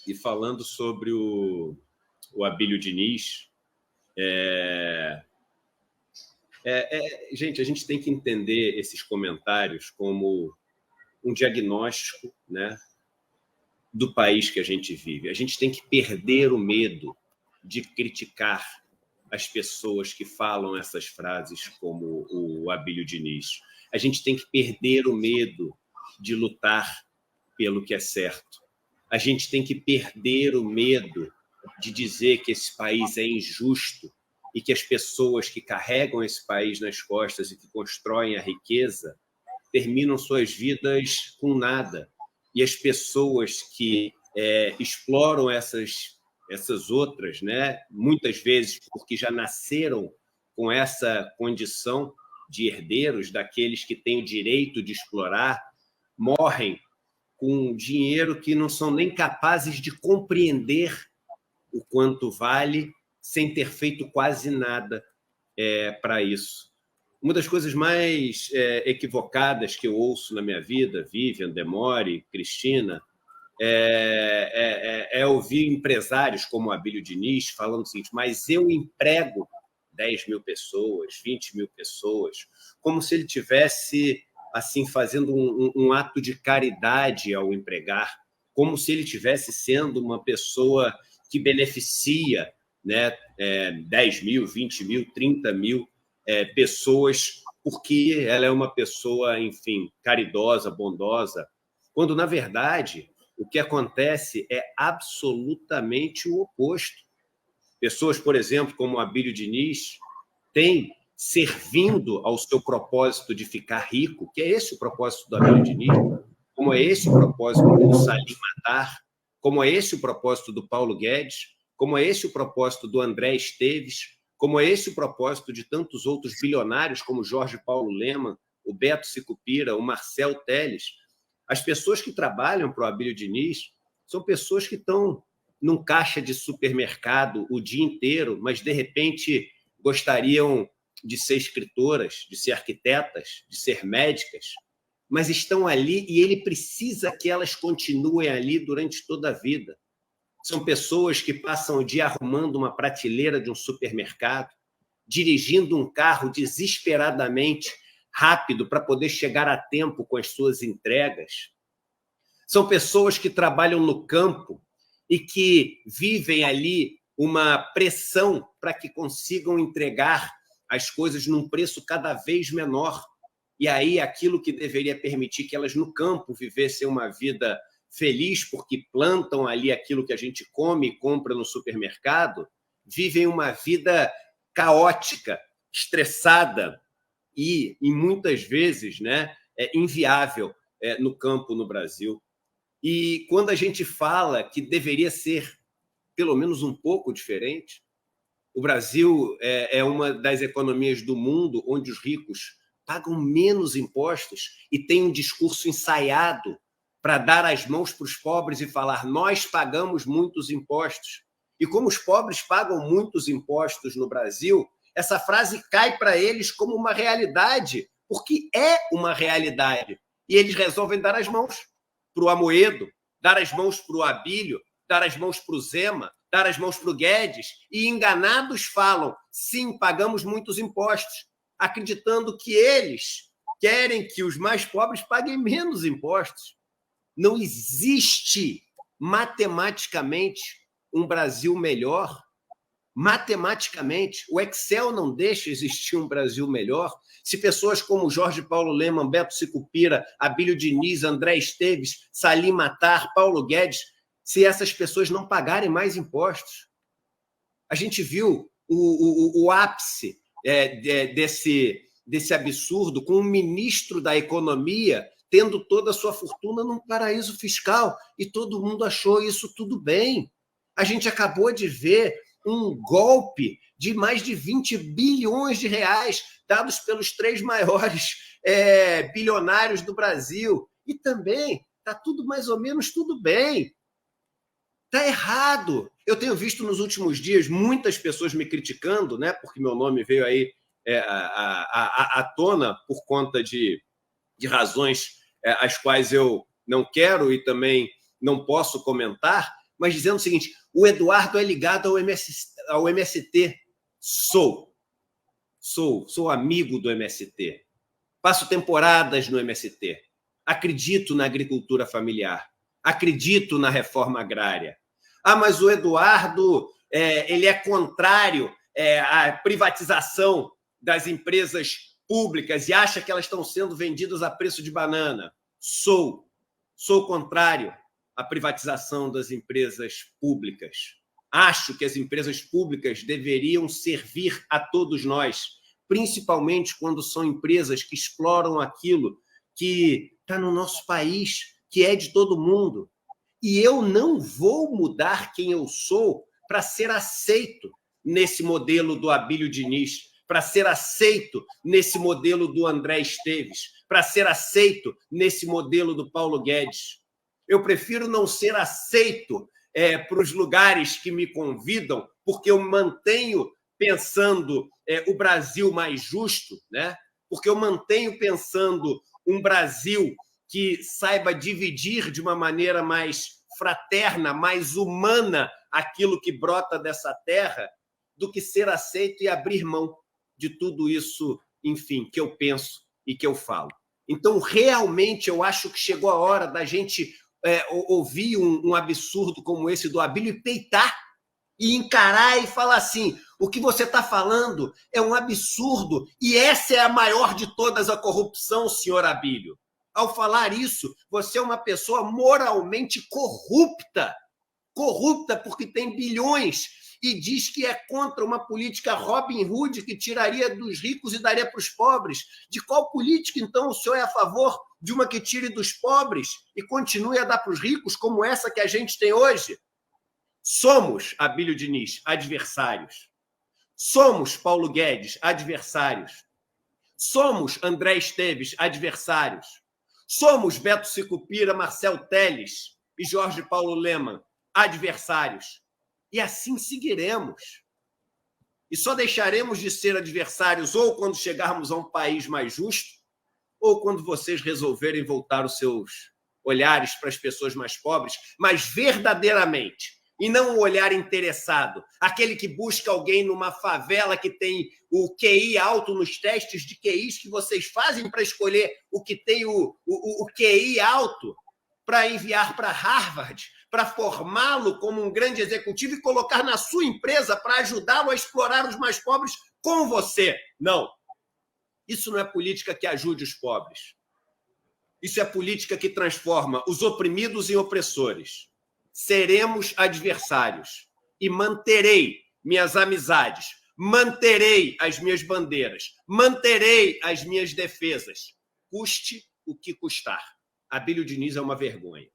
e falando sobre o Abílio Diniz, gente, a gente tem que entender esses comentários como um diagnóstico, né, do país que a gente vive. A gente tem que perder o medo de criticar as pessoas que falam essas frases como o Abílio Diniz. A gente tem que perder o medo de lutar pelo que é certo. A gente tem que perder o medo de dizer que esse país é injusto e que as pessoas que carregam esse país nas costas e que constroem a riqueza terminam suas vidas com nada. E as pessoas que exploram essas outras, né, muitas vezes porque já nasceram com essa condição de herdeiros daqueles que têm o direito de explorar, morrem com dinheiro que não são nem capazes de compreender o quanto vale, sem ter feito quase nada para isso. Uma das coisas mais equivocadas que eu ouço na minha vida, Vivian, Demore, Cristina, ouvir empresários como o Abílio Diniz falando o seguinte: mas eu emprego 10 mil pessoas, 20 mil pessoas, como se ele tivesse assim fazendo um ato de caridade ao empregar, como se ele tivesse sendo uma pessoa que beneficia, né, 10 mil, 20 mil, 30 mil pessoas, porque ela é uma pessoa, enfim, caridosa, bondosa, quando, na verdade, o que acontece é absolutamente o oposto. Pessoas, por exemplo, como o Abílio Diniz, têm servindo ao seu propósito de ficar rico, que é esse o propósito do Abílio Diniz, como é esse o propósito do Salim Matar, como é esse o propósito do Paulo Guedes, como é esse o propósito do André Esteves, como é esse o propósito de tantos outros bilionários como Jorge Paulo Lemann, o Beto Sicupira, o Marcel Telles. As pessoas que trabalham para o Abílio Diniz são pessoas que estão num caixa de supermercado o dia inteiro, mas, de repente, gostariam de ser escritoras, de ser arquitetas, de ser médicas, mas estão ali e ele precisa que elas continuem ali durante toda a vida. São pessoas que passam o dia arrumando uma prateleira de um supermercado, dirigindo um carro desesperadamente rápido para poder chegar a tempo com as suas entregas. São pessoas que trabalham no campo e que vivem ali uma pressão para que consigam entregar as coisas num preço cada vez menor. E aí aquilo que deveria permitir que elas no campo vivessem uma vida feliz, porque plantam ali aquilo que a gente come e compra no supermercado, vivem uma vida caótica, estressada e muitas vezes, né, inviável no campo no Brasil. E quando a gente fala que deveria ser pelo menos um pouco diferente, o Brasil é uma das economias do mundo onde os ricos pagam menos impostos e tem um discurso ensaiado para dar as mãos para os pobres e falar: nós pagamos muitos impostos. E como os pobres pagam muitos impostos no Brasil, essa frase cai para eles como uma realidade, porque é uma realidade. E eles resolvem dar as mãos para o Amoedo, dar as mãos para o Abílio, dar as mãos para o Zema, dar as mãos para o Guedes, e enganados falam: sim, pagamos muitos impostos, acreditando que eles querem que os mais pobres paguem menos impostos. Não existe matematicamente um Brasil melhor. Matematicamente, o Excel não deixa existir um Brasil melhor. Se pessoas como Jorge Paulo Lemann, Beto Sicupira, Abílio Diniz, André Esteves, Salim Matar, Paulo Guedes, se essas pessoas não pagarem mais impostos. A gente viu o ápice desse absurdo com o ministro da Economia tendo toda a sua fortuna num paraíso fiscal, e todo mundo achou isso tudo bem. A gente acabou de ver um golpe de mais de 20 bilhões de reais dados pelos 3 maiores bilionários do Brasil. E também está tudo mais ou menos tudo bem. Está errado. Eu tenho visto nos últimos dias muitas pessoas me criticando, né, porque meu nome veio aí à tona por conta de razões as quais eu não quero e também não posso comentar, mas dizendo o seguinte: o Eduardo é ligado ao MST. Sou amigo do MST. Passo temporadas no MST. Acredito na agricultura familiar. Acredito na reforma agrária. Ah, mas o Eduardo ele é contrário à privatização das empresas públicas e acha que elas estão sendo vendidas a preço de banana. Sou contrário à privatização das empresas públicas. Acho que as empresas públicas deveriam servir a todos nós, principalmente quando são empresas que exploram aquilo que está no nosso país, que é de todo mundo. E eu não vou mudar quem eu sou para ser aceito nesse modelo do Abílio Diniz, para ser aceito nesse modelo do André Esteves, para ser aceito nesse modelo do Paulo Guedes. Eu prefiro não ser aceito para os lugares que me convidam, porque eu mantenho pensando o Brasil mais justo, né? Porque eu mantenho pensando um Brasil que saiba dividir de uma maneira mais fraterna, mais humana aquilo que brota dessa terra, do que ser aceito e abrir mão de tudo isso, enfim, que eu penso e que eu falo. Então, realmente, eu acho que chegou a hora da gente ouvir um absurdo como esse do Abílio e peitar, e encarar e falar assim: o que você está falando é um absurdo, e essa é a maior de todas, a corrupção, senhor Abílio. Ao falar isso, você é uma pessoa moralmente corrupta porque tem bilhões e diz que é contra uma política Robin Hood que tiraria dos ricos e daria para os pobres. De qual política, então, o senhor é a favor de uma que tire dos pobres e continue a dar para os ricos, como essa que a gente tem hoje? Somos, Abílio Diniz, adversários. Somos, Paulo Guedes, adversários. Somos, André Esteves, adversários. Somos, Beto Sicupira, Marcel Telles e Jorge Paulo Lemann, adversários. E assim seguiremos. E só deixaremos de ser adversários ou quando chegarmos a um país mais justo, ou quando vocês resolverem voltar os seus olhares para as pessoas mais pobres, mas verdadeiramente, e não um olhar interessado, aquele que busca alguém numa favela que tem o QI alto nos testes de QIs que vocês fazem para escolher o que tem o QI alto, para enviar para Harvard, para formá-lo como um grande executivo e colocar na sua empresa para ajudá-lo a explorar os mais pobres com você. Não. Isso não é política que ajude os pobres. Isso é política que transforma os oprimidos em opressores. Seremos adversários e manterei minhas amizades, manterei as minhas bandeiras, manterei as minhas defesas, custe o que custar. Abílio Diniz é uma vergonha.